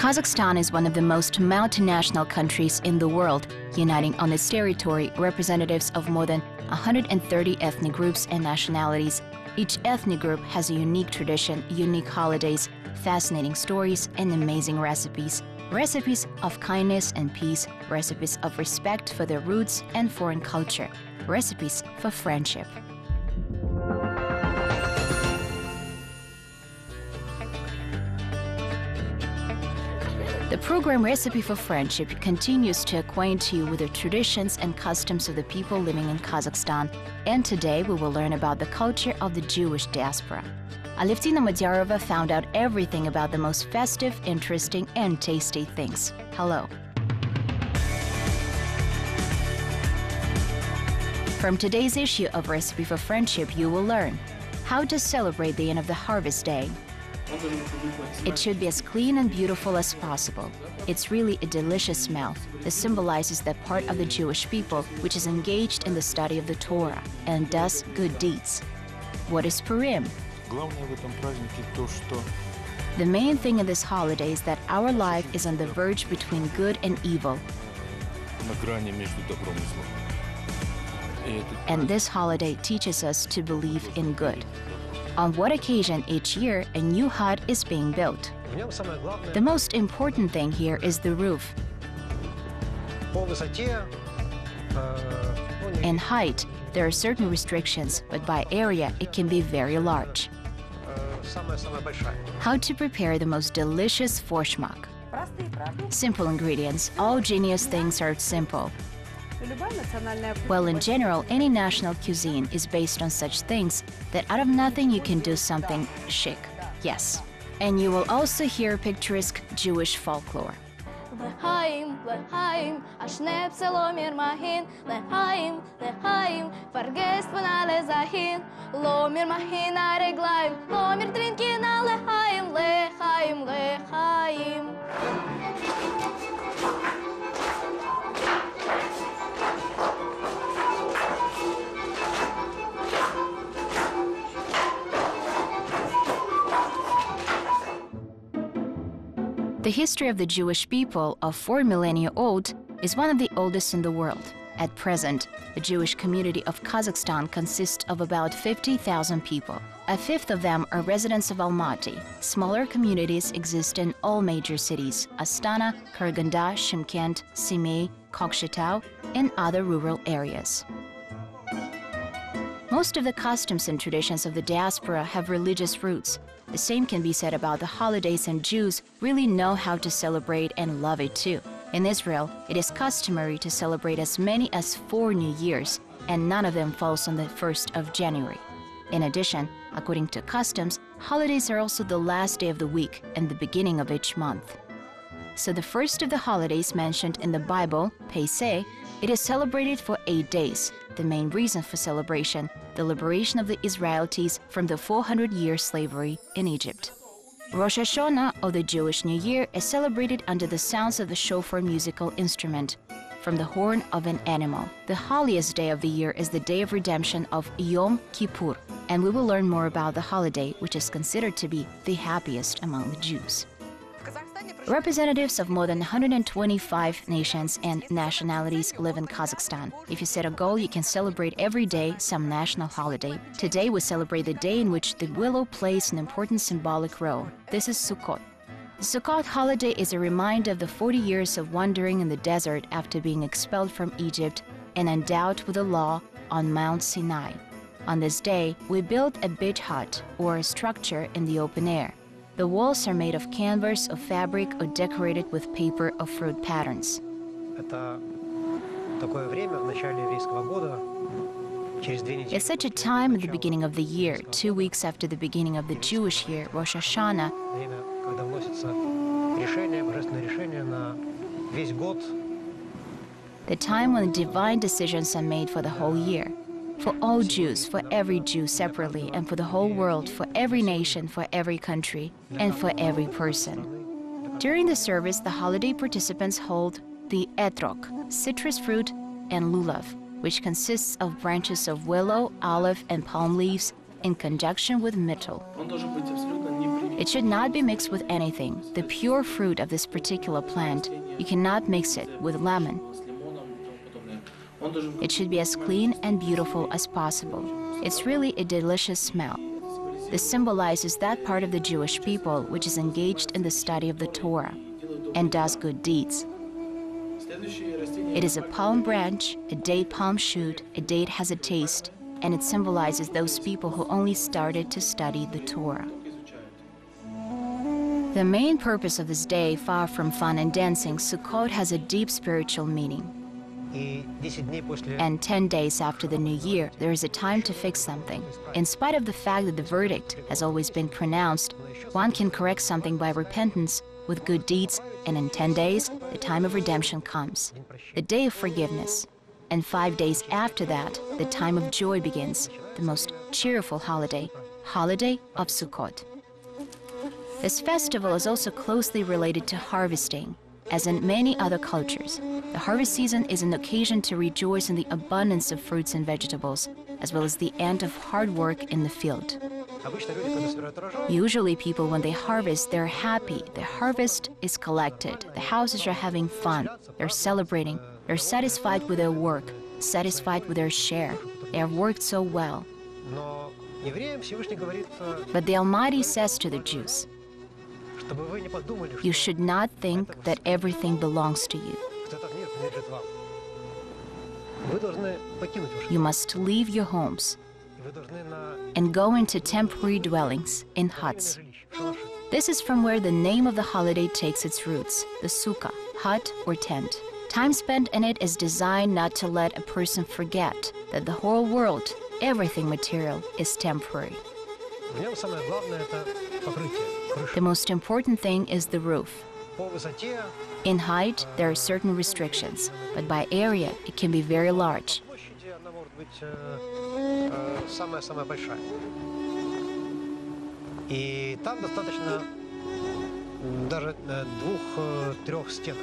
Kazakhstan is one of the most multinational countries in the world, uniting on its territory representatives of more than 130 ethnic groups and nationalities. Each ethnic group has a unique tradition, unique holidays, fascinating stories, and amazing recipes. Recipes of kindness and peace, recipes of respect for their roots and foreign culture, recipes for friendship. The program Recipe for Friendship continues to acquaint you with the traditions and customs of the people living in Kazakhstan, and today we will learn about the culture of the Jewish diaspora. Alevtina Madyarova found out everything about the most festive, interesting, and tasty things. Hello. From today's issue of Recipe for Friendship, you will learn how to celebrate the end of the harvest day. It should be as clean and beautiful as possible. It's really a delicious smell. This symbolizes that part of the Jewish people which is engaged in the study of the Torah and does good deeds. What is Purim? The main thing in this holiday is that our life is on the verge between good and evil. And this holiday teaches us to believe in good. On what occasion each year a new hut is being built. The most important thing here is the roof. In height, there are certain restrictions, but by area it can be very large. How to prepare the most delicious forschmack? Simple ingredients. All genius things are simple. Well, in general, any national cuisine is based on such things that out of nothing you can do something chic. Yes. And you will also hear picturesque Jewish folklore. Lechaim, lechaim, a Schnäpsel mir mahin. Lechaim, lechaim, vergesst von alle Sachen. Lo mir mahin a reglaim, lo mir trinken a lechaim, lechaim, lechaim. The history of the Jewish people, of 4 millennia old, is one of the oldest in the world. At present, the Jewish community of Kazakhstan consists of about 50,000 people. A fifth of them are residents of Almaty. Smaller communities exist in all major cities: Astana, Karaganda, Shymkent, Semey, Kokshetau, and other rural areas. Most of the customs and traditions of the diaspora have religious roots. The same can be said about the holidays, and Jews really know how to celebrate and love it too. In Israel, it is customary to celebrate as many as 4 New Years, and none of them falls on the 1st of January. In addition, according to customs, holidays are also the last day of the week and the beginning of each month. So the first of the holidays mentioned in the Bible, Pesach, it is celebrated for 8 days. The main reason for celebration, the liberation of the Israelites from the 400-year slavery in Egypt. Rosh Hashanah, or the Jewish New Year, is celebrated under the sounds of the shofar musical instrument from the horn of an animal. The holiest day of the year is the day of redemption of Yom Kippur, and we will learn more about the holiday, which is considered to be the happiest among the Jews. Representatives of more than 125 nations and nationalities live in Kazakhstan. If you set a goal, you can celebrate every day some national holiday. Today we celebrate the day in which the willow plays an important symbolic role. This is Sukkot. The Sukkot holiday is a reminder of the 40 years of wandering in the desert after being expelled from Egypt and endowed with the law on Mount Sinai. On this day, we build a bit hut, or a structure in the open air. The walls are made of canvas, of fabric, or decorated with paper or fruit patterns. It's such a time at the beginning of the year, 2 weeks after the beginning of the Jewish year, Rosh Hashanah, the time when divine decisions are made for the whole year. For all Jews, for every Jew separately, and for the whole world, for every nation, for every country, and for every person. During the service, the holiday participants hold the etrog, citrus fruit, and lulav, which consists of branches of willow, olive, and palm leaves in conjunction with myrtle. It should not be mixed with anything. The pure fruit of this particular plant, you cannot mix it with lemon. It should be as clean and beautiful as possible. It's really a delicious smell. This symbolizes that part of the Jewish people which is engaged in the study of the Torah and does good deeds. It is a palm branch, a date palm shoot, a date has a taste, and it symbolizes those people who only started to study the Torah. The main purpose of this day, far from fun and dancing, Sukkot has a deep spiritual meaning. And 10 days after the New Year, there is a time to fix something. In spite of the fact that the verdict has always been pronounced, one can correct something by repentance with good deeds, and in 10 days, the time of redemption comes, the day of forgiveness. And 5 days after that, the time of joy begins, the most cheerful holiday of Sukkot. This festival is also closely related to harvesting. As in many other cultures, the harvest season is an occasion to rejoice in the abundance of fruits and vegetables, as well as the end of hard work in the field. Usually people, when they harvest, they're happy. The harvest is collected. The houses are having fun. They're celebrating. They're satisfied with their work, satisfied with their share. They have worked so well. But the Almighty says to the Jews, you should not think that everything belongs to you. You must leave your homes and go into temporary dwellings in huts. This is from where the name of the holiday takes its roots, the sukkah, hut or tent. Time spent in it is designed not to let a person forget that the whole world, everything material, is temporary. The most important thing is the roof. In height, there are certain restrictions, but by area, it can be very large.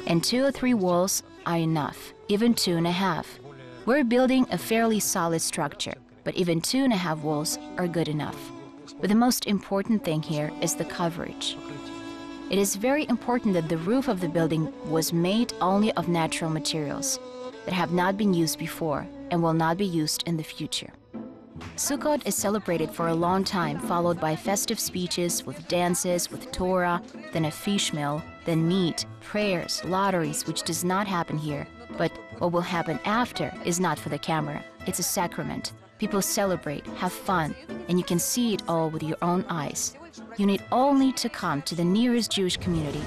And 2 or 3 walls are enough, even 2.5. We're building a fairly solid structure, but even 2.5 walls are good enough. But the most important thing here is the coverage. It is very important that the roof of the building was made only of natural materials that have not been used before and will not be used in the future. Sukkot is celebrated for a long time, followed by festive speeches with dances, with Torah, then a fish meal, then meat, prayers, lotteries, which does not happen here. But what will happen after is not for the camera. It's a sacrament. People celebrate, have fun, and you can see it all with your own eyes. You need only to come to the nearest Jewish community.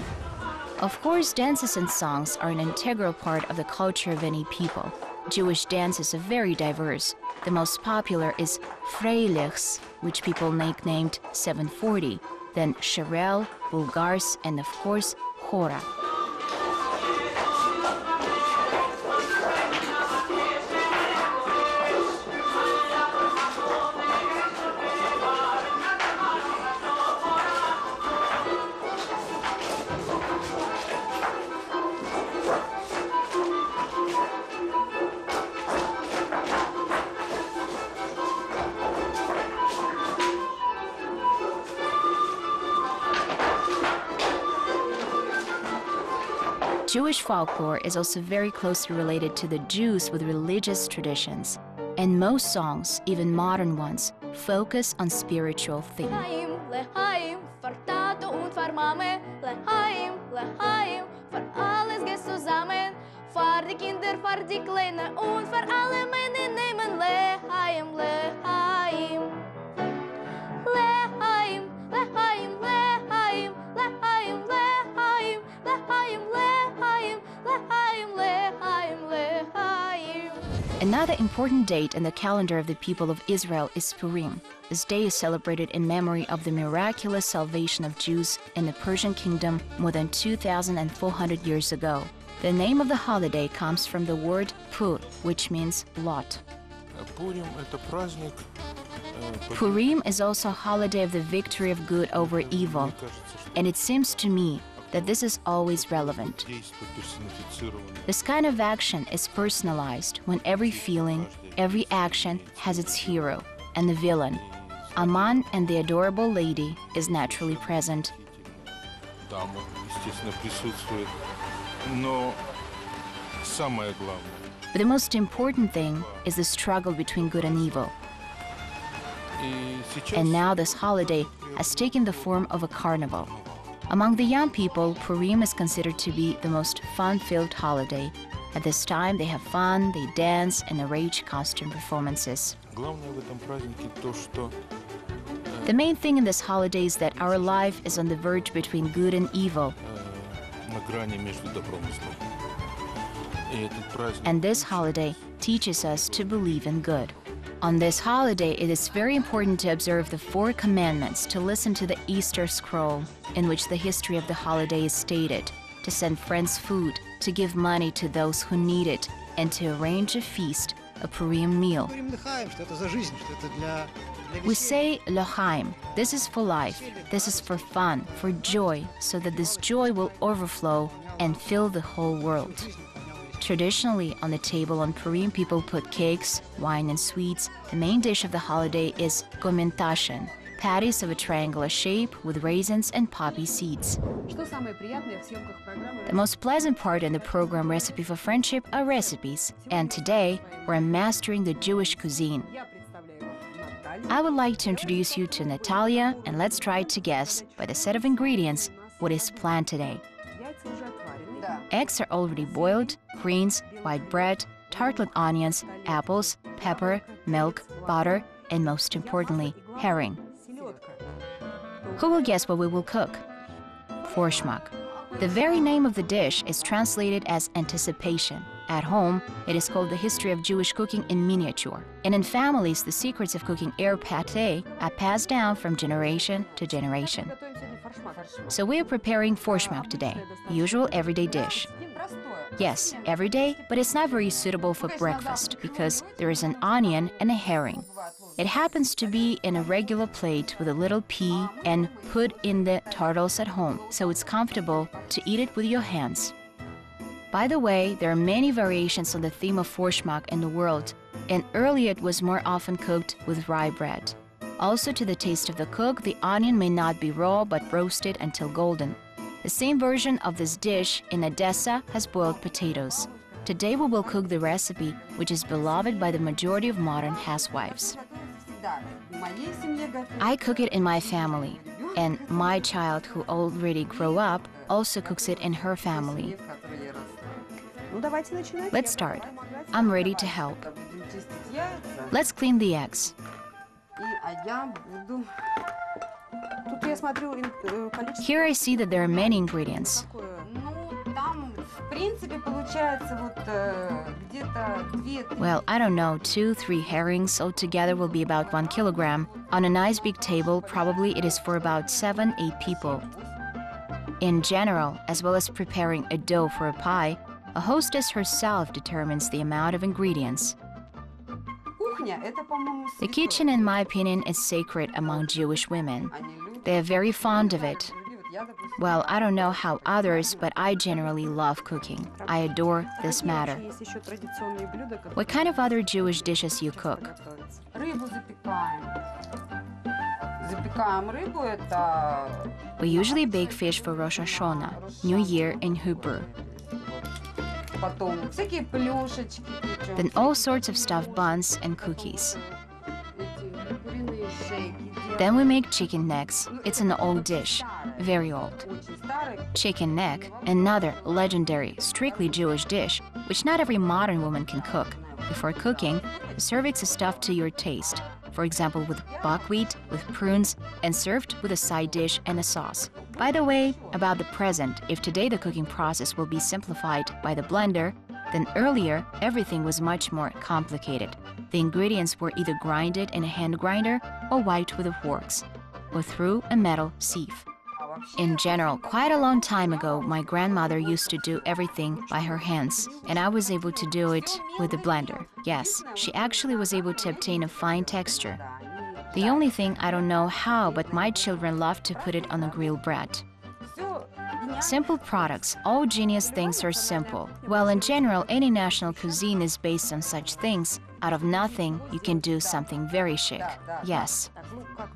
Of course, dances and songs are an integral part of the culture of any people. Jewish dances are very diverse. The most popular is Freilichs, which people nicknamed 740, then Sherel, Bulgars, and of course, Hora. Jewish folklore is also very closely related to the Jews with religious traditions, and most songs, even modern ones, focus on spiritual themes. Another important date in the calendar of the people of Israel is Purim. This day is celebrated in memory of the miraculous salvation of Jews in the Persian kingdom more than 2,400 years ago. The name of the holiday comes from the word Pur, which means lot. Purim is also a holiday of the victory of good over evil, and it seems to me that this is always relevant. This kind of action is personalized when every feeling, every action has its hero and the villain. a man and the adorable lady is naturally present. Там он, естественно, присутствует. Но самое главное. But the most important thing is the struggle between good and evil. And now this holiday has taken the form of a carnival. Among the young people, Purim is considered to be the most fun-filled holiday. At this time, they have fun, they dance, and arrange costume performances. Главное в этом празднике то, что The main thing in this holiday is that our life is on the verge between good and evil. на грани между добром и злом. И этот праздник And this holiday teaches us to believe in good. On this holiday, it is very important to observe the 4 commandments, to listen to the Easter scroll, in which the history of the holiday is stated, to send friends food, to give money to those who need it, and to arrange a feast, a Purim meal. We say L'chaim. This is for life. This is for fun, for joy, so that this joy will overflow and fill the whole world. Traditionally, on the table on Purim, people put cakes, wine, and sweets. The main dish of the holiday is gomentashen, patties of a triangular shape with raisins and poppy seeds. The most pleasant part in the program Recipe for Friendship are recipes, and today we're mastering the Jewish cuisine. I would like to introduce you to Natalia, and let's try to guess, by the set of ingredients, what is planned today. Eggs are already boiled, greens, white bread, tartlet onions, apples, pepper, milk, butter, and most importantly, herring. Who will guess what we will cook? Forschmack. The very name of the dish is translated as anticipation. At home, it is called the history of Jewish cooking in miniature. And in families, the secrets of cooking air pâté are passed down from generation to generation. So we are preparing forschmack today, usual everyday dish. Yes, every day, but it's not very suitable for breakfast because there is an onion and a herring. It happens to be in a regular plate with a little pea and put in the turtles at home, so it's comfortable to eat it with your hands. By the way, there are many variations on the theme of forschmack in the world, and earlier it was more often cooked with rye bread. Also, to the taste of the cook, the onion may not be raw but roasted until golden. The same version of this dish in Odessa has boiled potatoes. Today we will cook the recipe, which is beloved by the majority of modern housewives. I cook it in my family, and my child, who already grew up, also cooks it in her family. Let's start. I'm ready to help. Let's clean the eggs. Here I see that there are many ingredients. Well, I don't know, 2-3 herrings altogether will be about 1 kilogram. On a nice big table, probably it is for about 7-8 people. In general, as well as preparing a dough for a pie, a hostess herself determines the amount of ingredients. The kitchen, in my opinion, is sacred among Jewish women. They are very fond of it. Well, I don't know how others, but I generally love cooking. I adore this matter. What kind of other Jewish dishes you cook? We usually bake fish for Rosh Hashanah, New Year in Hebrew. Then all sorts of stuffed buns and cookies. Then we make chicken necks. It's an old dish, very old. Chicken neck, another legendary, strictly Jewish dish, which not every modern woman can cook. Before cooking, the cervix is stuffed to your taste. For example, with buckwheat, with prunes, and served with a side dish and a sauce. By the way, about the present, if today the cooking process will be simplified by the blender, then earlier everything was much more complicated. The ingredients were either grinded in a hand grinder or wiped with the forks, or through a metal sieve. In general, quite a long time ago, my grandmother used to do everything by her hands, and I was able to do it with the blender. Yes, she actually was able to obtain a fine texture. The only thing I don't know how, but my children love to put it on the grilled bread. Simple products. All genius things are simple. Well, in general, any national cuisine is based on such things. Out of nothing, you can do something very chic. Yes.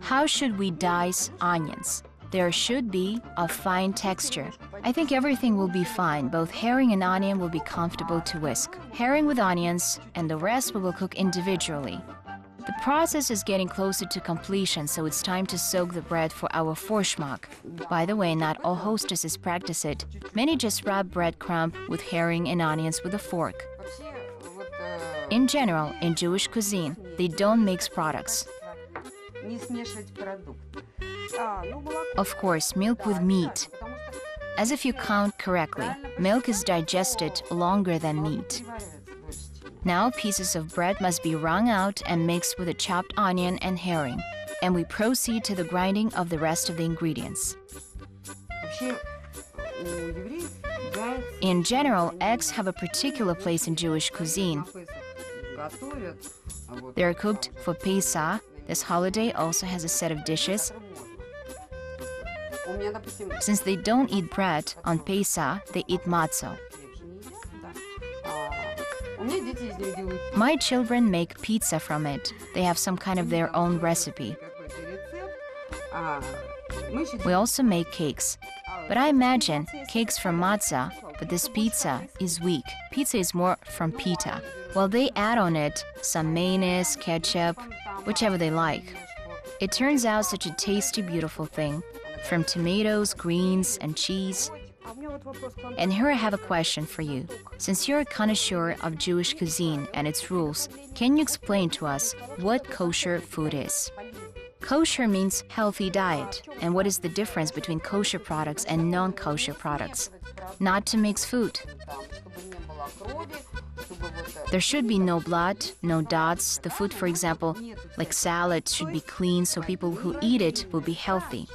How should we dice onions? There should be a fine texture. I think everything will be fine. Both herring and onion will be comfortable to whisk. Herring with onions, and the rest we will cook individually. The process is getting closer to completion, so it's time to soak the bread for our Vorschmack. By the way, not all hostesses practice it. Many just rub breadcrumb with herring and onions with a fork. In general, in Jewish cuisine, they don't mix products. Of course, milk with meat. As if you count correctly, milk is digested longer than meat. Now pieces of bread must be wrung out and mixed with a chopped onion and herring, and we proceed to the grinding of the rest of the ingredients. In general, eggs have a particular place in Jewish cuisine. They are cooked for Pesach. This holiday also has a set of dishes. Since they don't eat bread on Pesach, they eat matzah. My children make pizza from it. They have some kind of their own recipe. We also make cakes. But I imagine cakes from matzah, but this pizza is weak. Pizza is more from pita. Well, they add on it some mayonnaise, ketchup, whichever they like. It turns out such a tasty, beautiful thing. From tomatoes, greens, and cheese. And here I have a question for you. Since you're a connoisseur of Jewish cuisine and its rules, can you explain to us what kosher food is? Kosher means healthy diet. And what is the difference between kosher products and non-kosher products? Not to mix food. There should be no blood, no dots. The food, for example, like salad, should be clean so people who eat it will be healthy.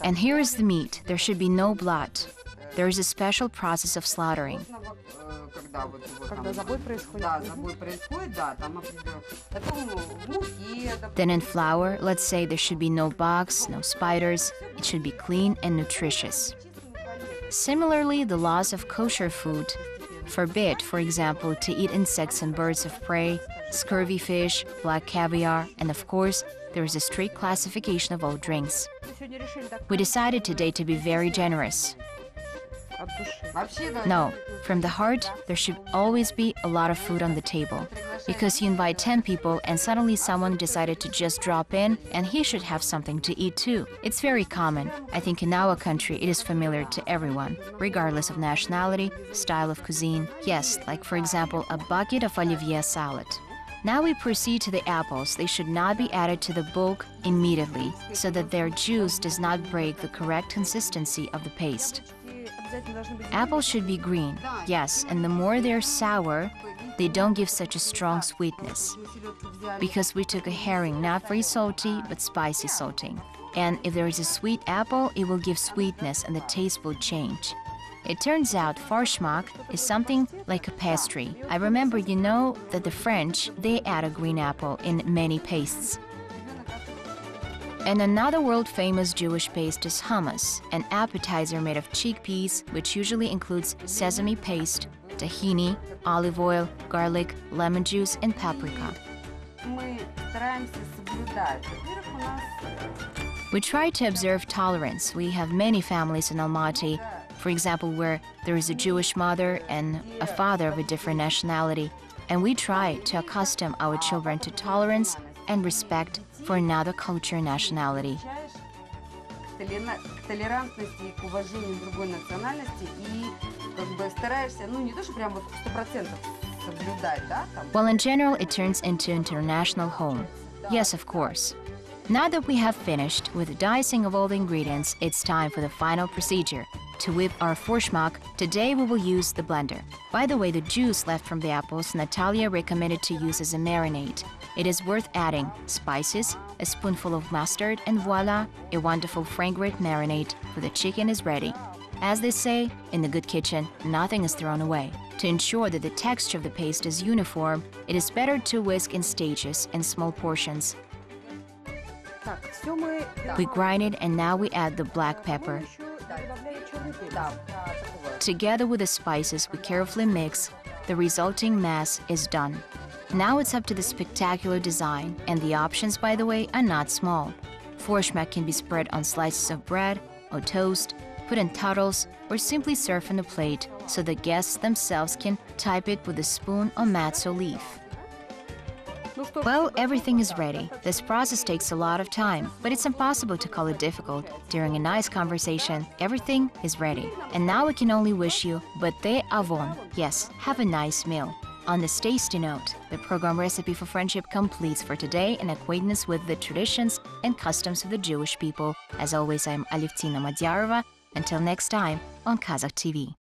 And here is the meat. There should be no blood. There is a special process of slaughtering. Then in flour, let's say there should be no bugs, no spiders. It should be clean and nutritious. Similarly, the laws of kosher food forbid, for example, to eat insects and birds of prey, scurvy fish, black caviar, and of course, there is a strict classification of all drinks. We decided today to be very generous. No, from the heart, there should always be a lot of food on the table. Because you invite 10 people and suddenly someone decided to just drop in and he should have something to eat too. It's very common. I think in our country it is familiar to everyone, regardless of nationality, style of cuisine. Yes, like for example, a bucket of Olivier salad. Now we proceed to the apples. They should not be added to the bulk immediately, so that their juice does not break the correct consistency of the paste. Apples should be green, yes, and the more they're sour, they don't give such a strong sweetness. Because we took a herring, not very salty, but spicy salting. And if there is a sweet apple, it will give sweetness and the taste will change. It turns out Vorschmack is something like a pastry. I remember, you know, that the French, they add a green apple in many pastes. And another world-famous Jewish paste is hummus, an appetizer made of chickpeas, which usually includes sesame paste, tahini, olive oil, garlic, lemon juice, and paprika. We try to observe tolerance. We have many families in Almaty, for example, where there is a Jewish mother and a father of a different nationality, and we try to accustom our children to tolerance and respect for another culture and nationality. Well, in general, it turns into international home. Yes, of course. Now that we have finished with the dicing of all the ingredients, it's time for the final procedure. To whip our Vorschmack, today we will use the blender. By the way, the juice left from the apples, Natalia recommended to use as a marinade. It is worth adding spices, a spoonful of mustard, and voila, a wonderful fragrant marinade for the chicken is ready. As they say, in the good kitchen, nothing is thrown away. To ensure that the texture of the paste is uniform, it is better to whisk in stages and small portions. We grind it and now we add the black pepper. Together with the spices, we carefully mix the resulting mass is done. Now it's up to the spectacular design, and the options, by the way, are not small. Vorschmeck can be spread on slices of bread or toast, put in turtles, or simply served on a plate so the guests themselves can type it with a spoon or matzo leaf. Well, everything is ready. This process takes a lot of time, but it's impossible to call it difficult. During a nice conversation, everything is ready. And now we can only wish you bete avon. Yes, have a nice meal. On this tasty note, the program Recipe for Friendship completes for today an acquaintance with the traditions and customs of the Jewish people. As always, I'm Alevtina Madyarova. Until next time on Kazakh TV.